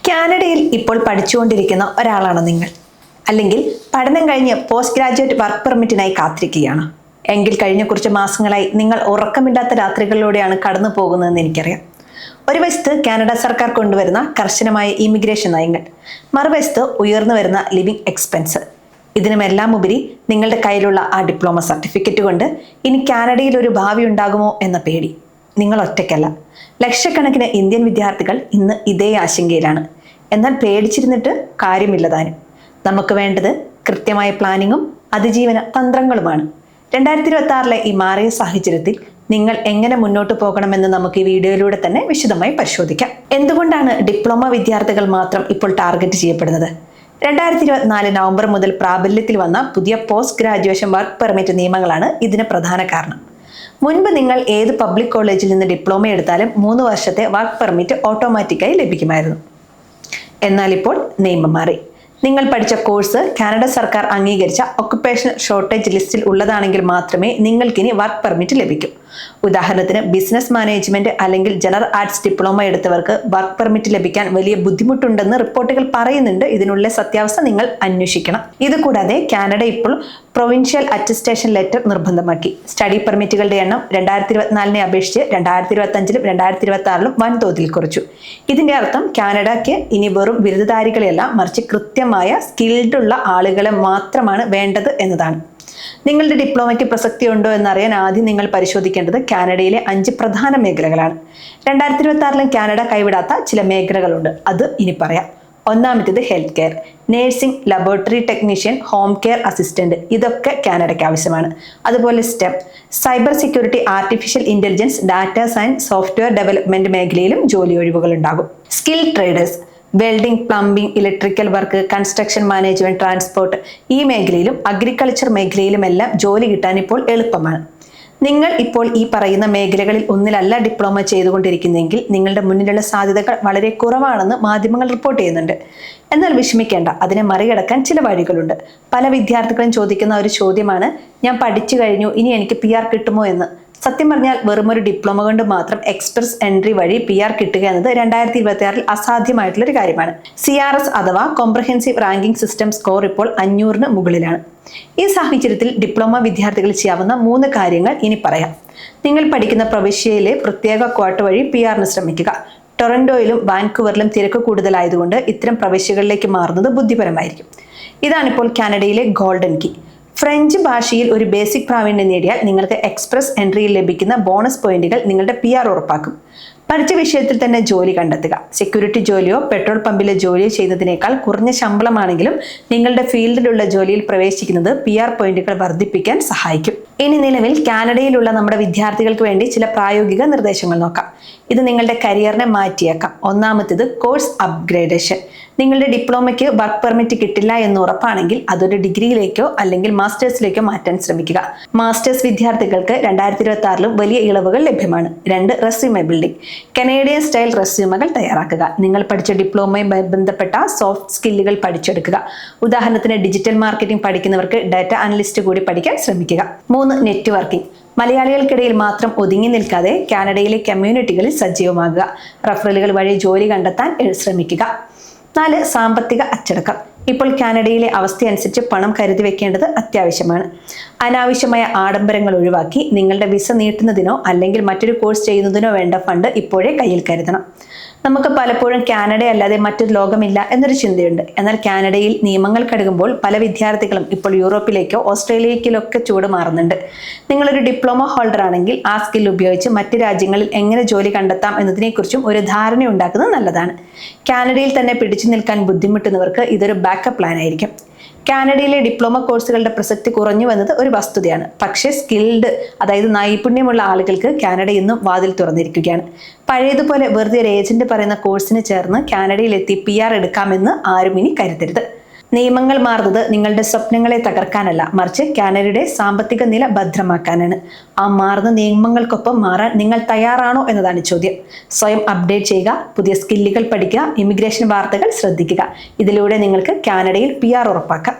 കാനഡയിൽ ഇപ്പോൾ പഠിച്ചുകൊണ്ടിരിക്കുന്ന ഒരാളാണ് നിങ്ങൾ, അല്ലെങ്കിൽ പഠനം കഴിഞ്ഞ് പോസ്റ്റ് ഗ്രാജുവേറ്റ് വർക്ക് പെർമിറ്റിനായി കാത്തിരിക്കുകയാണ് എങ്കിൽ കഴിഞ്ഞ കുറച്ച് മാസങ്ങളായി നിങ്ങൾ ഉറക്കമില്ലാത്ത രാത്രികളിലൂടെയാണ് കടന്നു പോകുന്നതെന്ന് എനിക്കറിയാം. ഒരു വശത്ത് കാനഡ സർക്കാർ കൊണ്ടുവരുന്ന കർശനമായ ഇമിഗ്രേഷൻ നയങ്ങൾ, മറുവശത്ത് ഉയർന്നു വരുന്ന ലിവിംഗ് എക്സ്പെൻസ്. ഇതിനുമെല്ലാം ഉപരി നിങ്ങളുടെ കയ്യിലുള്ള ആ ഡിപ്ലോമ സർട്ടിഫിക്കറ്റ് കൊണ്ട് ഇനി കാനഡയിൽ ഒരു ഭാവി ഉണ്ടാകുമോ എന്ന പേടി. നിങ്ങൾ ഒറ്റയ്ക്കല്ല, ലക്ഷക്കണക്കിന് ഇന്ത്യൻ വിദ്യാർത്ഥികൾ ഇന്ന് ഇതേ ആശങ്കയിലാണ്. എന്നാൽ പേടിച്ചിരുന്നിട്ട് കാര്യമില്ലതാനും. നമുക്ക് വേണ്ടത് കൃത്യമായ പ്ലാനിങ്ങും അതിജീവന തന്ത്രങ്ങളുമാണ്. 2026 ഈ മാറിയ സാഹചര്യത്തിൽ നിങ്ങൾ എങ്ങനെ മുന്നോട്ട് പോകണമെന്ന് നമുക്ക് ഈ വീഡിയോയിലൂടെ തന്നെ വിശദമായി പരിശോധിക്കാം. എന്തുകൊണ്ടാണ് ഡിപ്ലോമ വിദ്യാർത്ഥികൾ മാത്രം ഇപ്പോൾ ടാർഗറ്റ് ചെയ്യപ്പെടുന്നത്? 2024 നവംബർ മുതൽ പ്രാബല്യത്തിൽ വന്ന പുതിയ പോസ്റ്റ് ഗ്രാജുവേഷൻ വർക്ക് പെർമിറ്റ് നിയമങ്ങളാണ് ഇതിന് പ്രധാന കാരണം. മുൻപ് നിങ്ങൾ ഏത് പബ്ലിക് കോളേജിൽ നിന്ന് ഡിപ്ലോമ എടുത്താലും 3 വർഷത്തെ വർക്ക് പെർമിറ്റ് ഓട്ടോമാറ്റിക്കായി ലഭിക്കുമായിരുന്നു. എന്നാൽ ഇപ്പോൾ നിയമം മാറി. നിങ്ങൾ പഠിച്ച കോഴ്സ് കാനഡ സർക്കാർ അംഗീകരിച്ച ഒക്കുപേഷണൽ ഷോർട്ടേജ് ലിസ്റ്റിൽ ഉള്ളതാണെങ്കിൽ മാത്രമേ നിങ്ങൾക്കിനി വർക്ക് പെർമിറ്റ് ലഭിക്കൂ. ഉദാഹരണത്തിന് ബിസിനസ് മാനേജ്മെന്റ് അല്ലെങ്കിൽ ജനറൽ ആർട്സ് ഡിപ്ലോമ എടുത്തവർക്ക് വർക്ക് പെർമിറ്റ് ലഭിക്കാൻ വലിയ ബുദ്ധിമുട്ടുണ്ടെന്ന് റിപ്പോർട്ടുകൾ പറയുന്നുണ്ട്. ഇതിനുള്ള സത്യാവസ്ഥ നിങ്ങൾ അന്വേഷിക്കണം. ഇതുകൂടാതെ കാനഡ ഇപ്പോൾ പ്രൊവിൻഷ്യൽ അറ്റസ്റ്റേഷൻ ലെറ്റർ നിർബന്ധമാക്കി. സ്റ്റഡി പെർമിറ്റുകളുടെ എണ്ണം 2024 അപേക്ഷിച്ച് 2025 2026 വൻതോതിൽ കുറച്ചു. ഇതിന്റെ അർത്ഥം കാനഡയ്ക്ക് ഇനി വെറും ബിരുദധാരികളെയല്ല, മറിച്ച് കൃത്യമായ സ്കിൽഡ് ഉള്ള ആളുകളെ മാത്രമാണ് വേണ്ടത് എന്നതാണ്. നിങ്ങളുടെ ഡിപ്ലോമയ്ക്ക് പ്രസക്തി ഉണ്ടോ എന്നറിയാൻ ആദ്യം നിങ്ങൾ പരിശോധിക്കേണ്ടത് കാനഡയിലെ 5 പ്രധാന മേഖലകളാണ്. 2026 കാനഡ കൈവിടാത്ത ചില മേഖലകളുണ്ട്, അത് ഇനി പറയാം. ഒന്നാമത്തേത് health care, nursing, laboratory technician, home care assistant. ഇതൊക്കെ കാനഡയ്ക്ക് ആവശ്യമാണ്. അതുപോലെ stem, cyber security, artificial intelligence, data science, software development മേഖലയിലും ജോലി ഒഴിവുകൾ ഉണ്ടാകും. Skill traders, welding, plumbing, electrical work, construction management, transport, ഈ മേഖലയിലും അഗ്രികൾച്ചർ മേഖലയിലുമെല്ലാം ജോലി കിട്ടാൻ ഇപ്പോൾ എളുപ്പമാണ്. നിങ്ങൾ ഇപ്പോൾ ഈ പറയുന്ന മേഖലകളിൽ ഒന്നിലല്ല ഡിപ്ലോമ ചെയ്തുകൊണ്ടിരിക്കുന്നതെങ്കിൽ നിങ്ങളുടെ മുന്നിലുള്ള സാധ്യതകൾ വളരെ കുറവാണെന്ന് മാധ്യമങ്ങൾ റിപ്പോർട്ട് ചെയ്യുന്നുണ്ട്. എന്നാൽ വിഷമിക്കേണ്ട, അതിനെ മറികടക്കാൻ ചില വഴികളുണ്ട്. പല വിദ്യാർത്ഥികളും ചോദിക്കുന്ന ഒരു ചോദ്യമാണ്, ഞാൻ പഠിച്ചു കഴിഞ്ഞു, ഇനി എനിക്ക് PR കിട്ടുമോ എന്ന്. സത്യം പറഞ്ഞാൽ വെറുമൊരു ഡിപ്ലോമ കൊണ്ട് മാത്രം എക്സ്പ്രസ് എൻട്രി വഴി PR കിട്ടുക എന്നത് 2026 അസാധ്യമായിട്ടുള്ളൊരു കാര്യമാണ്. CRS അഥവാ കോംപ്രഹെൻസീവ് റാങ്കിംഗ് സിസ്റ്റം സ്കോർ ഇപ്പോൾ 500 മുകളിലാണ്. ഈ സാഹചര്യത്തിൽ ഡിപ്ലോമ വിദ്യാർത്ഥികൾ ചെയ്യാവുന്ന 3 കാര്യങ്ങൾ ഇനി പറയാം. നിങ്ങൾ പഠിക്കുന്ന പ്രവിശ്യയിലെ പ്രത്യേക ക്വാട്ട വഴി PR ശ്രമിക്കുക. ടൊറന്റോയിലും വാൻകൂവറിലും തിരക്ക് കൂടുതലായതുകൊണ്ട് ഇത്തരം പ്രവിശ്യകളിലേക്ക് മാറുന്നത് ബുദ്ധിപരമായിരിക്കും. ഇതാണിപ്പോൾ കാനഡയിലെ ഗോൾഡൻ കീ. ഫ്രഞ്ച് ഭാഷയിൽ ഒരു ബേസിക് പ്രാവീണ്യം നേടിയാൽ നിങ്ങൾക്ക് എക്സ്പ്രസ് എൻട്രിയിൽ ലഭിക്കുന്ന ബോണസ് പോയിന്റുകൾ നിങ്ങളുടെ PR ഉറപ്പാക്കും. പഠിച്ച വിഷയത്തിൽ തന്നെ ജോലി കണ്ടെത്തുക. സെക്യൂരിറ്റി ജോലിയോ പെട്രോൾ പമ്പിലെ ജോലിയോ ചെയ്യുന്നതിനേക്കാൾ കുറഞ്ഞ ശമ്പളമാണെങ്കിലും നിങ്ങളുടെ ഫീൽഡിലുള്ള ജോലിയിൽ പ്രവേശിക്കുന്നത് PR പോയിന്റുകൾ വർദ്ധിപ്പിക്കാൻ സഹായിക്കും. ഇനി നിലവിൽ കാനഡയിലുള്ള നമ്മുടെ വിദ്യാർത്ഥികൾക്ക് വേണ്ടി ചില പ്രായോഗിക നിർദ്ദേശങ്ങൾ നോക്കാം. ഇത് നിങ്ങളുടെ കരിയറിനെ മാറ്റിയേക്കാം. ഒന്നാമത്തേത് കോഴ്സ് അപ്ഗ്രേഡേഷൻ. നിങ്ങളുടെ ഡിപ്ലോമയ്ക്ക് വർക്ക് പെർമിറ്റ് കിട്ടില്ല എന്ന് ഉറപ്പാണെങ്കിൽ അതൊരു ഡിഗ്രിയിലേക്കോ അല്ലെങ്കിൽ മാസ്റ്റേഴ്സിലേക്കോ മാറ്റാൻ ശ്രമിക്കുക. മാസ്റ്റേഴ്സ് വിദ്യാർത്ഥികൾക്ക് 2026 വലിയ ഇളവുകൾ ലഭ്യമാണ്. 2 റെസ്യൂമെ ബിൽഡിംഗ്. കനേഡിയൻ സ്റ്റൈൽ റെസ്യൂമകൾ തയ്യാറാക്കുക. നിങ്ങൾ പഠിച്ച ഡിപ്ലോമയുമായി ബന്ധപ്പെട്ട സോഫ്റ്റ് സ്കില്ലുകൾ പഠിച്ചെടുക്കുക. ഉദാഹരണത്തിന് ഡിജിറ്റൽ മാർക്കറ്റിംഗ് പഠിക്കുന്നവർക്ക് ഡാറ്റ അനലിസ്റ്റ് കൂടി പഠിക്കാൻ ശ്രമിക്കുക. 3 നെറ്റ്വർക്കിംഗ്. മലയാളികൾക്കിടയിൽ മാത്രം ഒതുങ്ങി നിൽക്കാതെ കാനഡയിലെ കമ്മ്യൂണിറ്റികളിൽ സജീവമാകുക. റഫറലുകൾ വഴി ജോലി കണ്ടെത്താൻ ശ്രമിക്കുക. 4 സാമ്പത്തിക അച്ചടക്കം. ഇപ്പോൾ കാനഡയിലെ അവസ്ഥയനുസരിച്ച് പണം കരുതി വെക്കേണ്ടത് അത്യാവശ്യമാണ്. അനാവശ്യമായ ആഡംബരങ്ങൾ ഒഴിവാക്കി നിങ്ങളുടെ വിസ നീട്ടുന്നതിനോ അല്ലെങ്കിൽ മറ്റൊരു കോഴ്സ് ചെയ്യുന്നതിനോ വേണ്ട ഫണ്ട് ഇപ്പോഴേ കയ്യിൽ കരുതണം. നമുക്ക് പലപ്പോഴും കാനഡ അല്ലാതെ മറ്റൊരു ലോകമില്ല എന്നൊരു ചിന്തയുണ്ട്. എന്നാൽ കാനഡയിൽ നിയമങ്ങൾ കടക്കുമ്പോൾ പല വിദ്യാർത്ഥികളും ഇപ്പോൾ യൂറോപ്പിലേക്കോ ഓസ്ട്രേലിയയിലേക്കോ ചൂട് മാറുന്നുണ്ട്. നിങ്ങളൊരു ഡിപ്ലോമ ഹോൾഡർ ആണെങ്കിൽ ആ സ്കിൽ ഉപയോഗിച്ച് മറ്റ് രാജ്യങ്ങളിൽ എങ്ങനെ ജോലി കണ്ടെത്താം എന്നതിനെക്കുറിച്ചും ഒരു ധാരണ ഉണ്ടാക്കുന്നത് നല്ലതാണ്. കാനഡയിൽ തന്നെ പിടിച്ചു നിൽക്കാൻ ബുദ്ധിമുട്ടുന്നവർക്ക് ഇതൊരു ബാക്കപ്പ് പ്ലാൻ ആയിരിക്കും. കാനഡയിലെ ഡിപ്ലോമ കോഴ്സുകളുടെ പ്രസക്തി കുറഞ്ഞു വന്നത് ഒരു വസ്തുതയാണ്. പക്ഷേ സ്കിൽഡ്, അതായത് നൈപുണ്യമുള്ള ആളുകൾക്ക് കാനഡ ഇന്നും വാതിൽ തുറന്നിരിക്കുകയാണ്. പഴയതുപോലെ വെറുതെ ഒരു ഏജന്റ് പറയുന്ന കോഴ്സിന് ചേർന്ന് കാനഡയിലെത്തി PR എടുക്കാമെന്ന് ആരും ഇനി കരുതരുത്. നിയമങ്ങൾ മാറുന്നത് നിങ്ങളുടെ സ്വപ്നങ്ങളെ തകർക്കാനല്ല, മറിച്ച് കാനഡയുടെ സാമ്പത്തിക നില ഭദ്രമാക്കാനാണ്. ആ മാറുന്ന നിയമങ്ങൾക്കൊപ്പം മാറാൻ നിങ്ങൾ തയ്യാറാണോ എന്നതാണ് ചോദ്യം. സ്വയം അപ്ഡേറ്റ് ചെയ്യുക, പുതിയ സ്കില്ലുകൾ പഠിക്കുക, ഇമിഗ്രേഷൻ വാർത്തകൾ ശ്രദ്ധിക്കുക. ഇതിലൂടെ നിങ്ങൾക്ക് കാനഡയിൽ PR ഉറപ്പാക്കാം.